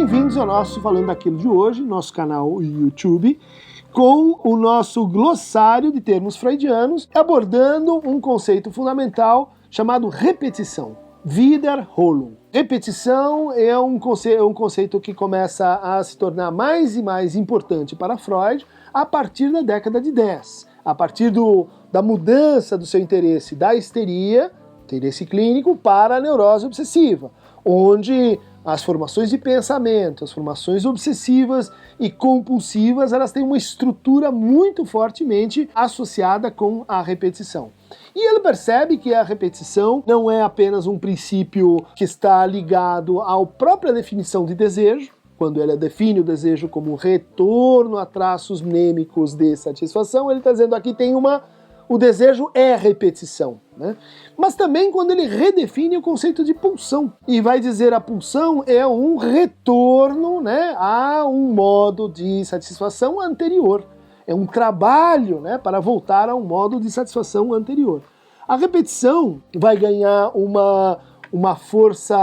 Bem-vindos ao nosso Falando Daquilo de hoje, nosso canal YouTube, com o nosso glossário de termos freudianos, abordando um conceito fundamental chamado repetição, Wiederholung. Repetição é um conceito que começa a se tornar mais e mais importante para Freud a partir da década de 10, a partir da mudança do seu interesse da histeria, interesse clínico, para a neurose obsessiva, onde as formações de pensamento, as formações obsessivas e compulsivas, elas têm uma estrutura muito fortemente associada com a repetição. E ele percebe que a repetição não é apenas um princípio que está ligado à própria definição de desejo, quando ele define o desejo como retorno a traços mnêmicos de satisfação, ele está dizendo aqui tem o desejo é repetição, né? Mas também quando ele redefine o conceito de pulsão e vai dizer a pulsão é um retorno, né, a um modo de satisfação anterior. É um trabalho, né, para voltar a um modo de satisfação anterior. A repetição vai ganhar uma força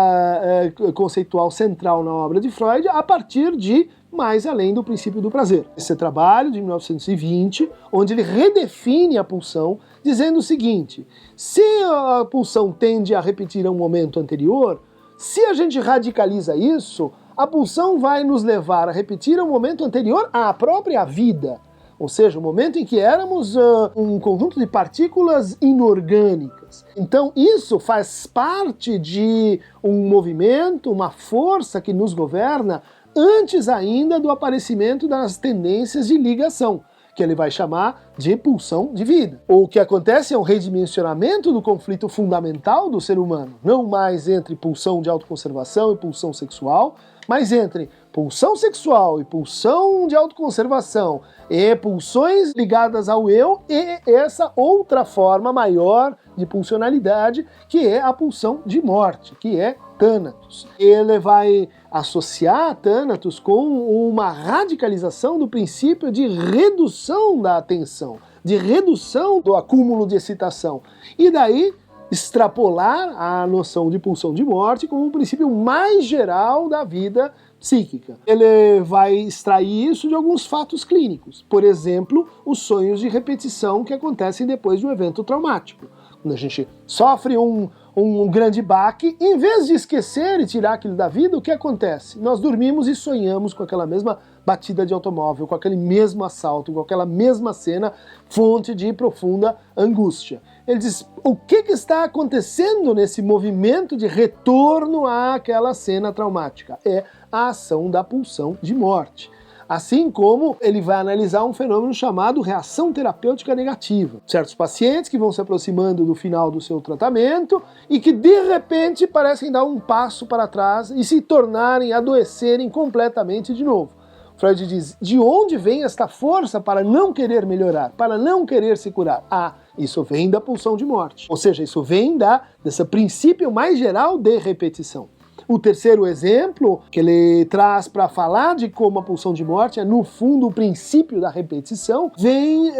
conceitual central na obra de Freud a partir de Mais Além do Princípio do Prazer. Esse trabalho de 1920, onde ele redefine a pulsão, dizendo o seguinte: se a pulsão tende a repetir a um momento anterior, se a gente radicaliza isso, a pulsão vai nos levar a repetir um momento anterior à própria vida. Ou seja, o momento em que éramos um conjunto de partículas inorgânicas. Então isso faz parte de um movimento, uma força que nos governa antes ainda do aparecimento das tendências de ligação, que ele vai chamar de pulsão de vida. O que acontece é um redimensionamento do conflito fundamental do ser humano, não mais entre pulsão de autoconservação e pulsão sexual, mas entre pulsão sexual e pulsão de autoconservação e pulsões ligadas ao eu e essa outra forma maior de pulsionalidade, que é a pulsão de morte, que é Thanatos. Ele vai associar Thanatos com uma radicalização do princípio de redução da atenção, de redução do acúmulo de excitação. E daí extrapolar a noção de pulsão de morte como um princípio mais geral da vida psíquica. Ele vai extrair isso de alguns fatos clínicos. Por exemplo, os sonhos de repetição que acontecem depois de um evento traumático. Quando a gente sofre um grande baque, em vez de esquecer e tirar aquilo da vida, o que acontece? Nós dormimos e sonhamos com aquela mesma batida de automóvel, com aquele mesmo assalto, com aquela mesma cena, fonte de profunda angústia. Ele diz, o que está acontecendo nesse movimento de retorno àquela cena traumática? É a ação da pulsão de morte. Assim como ele vai analisar um fenômeno chamado reação terapêutica negativa. Certos pacientes que vão se aproximando do final do seu tratamento e que de repente parecem dar um passo para trás e se tornarem, adoecerem completamente de novo. Freud diz, de onde vem esta força para não querer melhorar, para não querer se curar? Ah, isso vem da pulsão de morte. Ou seja, isso vem desse princípio mais geral de repetição. O terceiro exemplo que ele traz para falar de como a pulsão de morte é, no fundo, o princípio da repetição, vem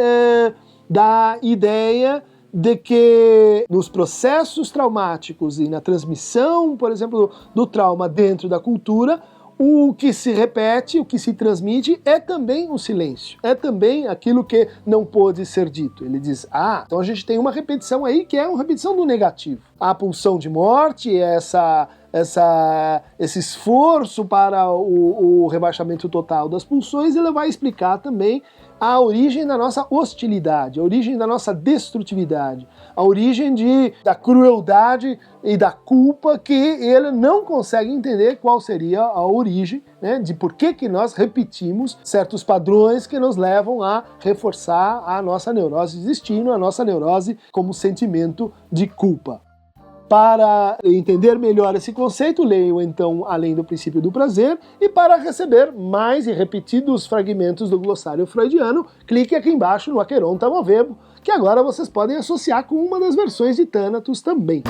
da ideia de que nos processos traumáticos e na transmissão, por exemplo, do trauma dentro da cultura, o que se repete, o que se transmite é também o silêncio, é também aquilo que não pôde ser dito. Ele diz, então a gente tem uma repetição aí que é uma repetição do negativo. A pulsão de morte, esse esforço para o rebaixamento total das pulsões, ele vai explicar também a origem da nossa hostilidade, a origem da nossa destrutividade, a origem da crueldade e da culpa que ele não consegue entender qual seria a origem, né, de por que nós repetimos certos padrões que nos levam a reforçar a nossa neurose de destino, a nossa neurose como sentimento de culpa. Para entender melhor esse conceito, leiam então Além do Princípio do Prazer, e para receber mais e repetidos fragmentos do glossário freudiano, clique aqui embaixo no Aqueronta Movebo, que agora vocês podem associar com uma das versões de Thanatos também.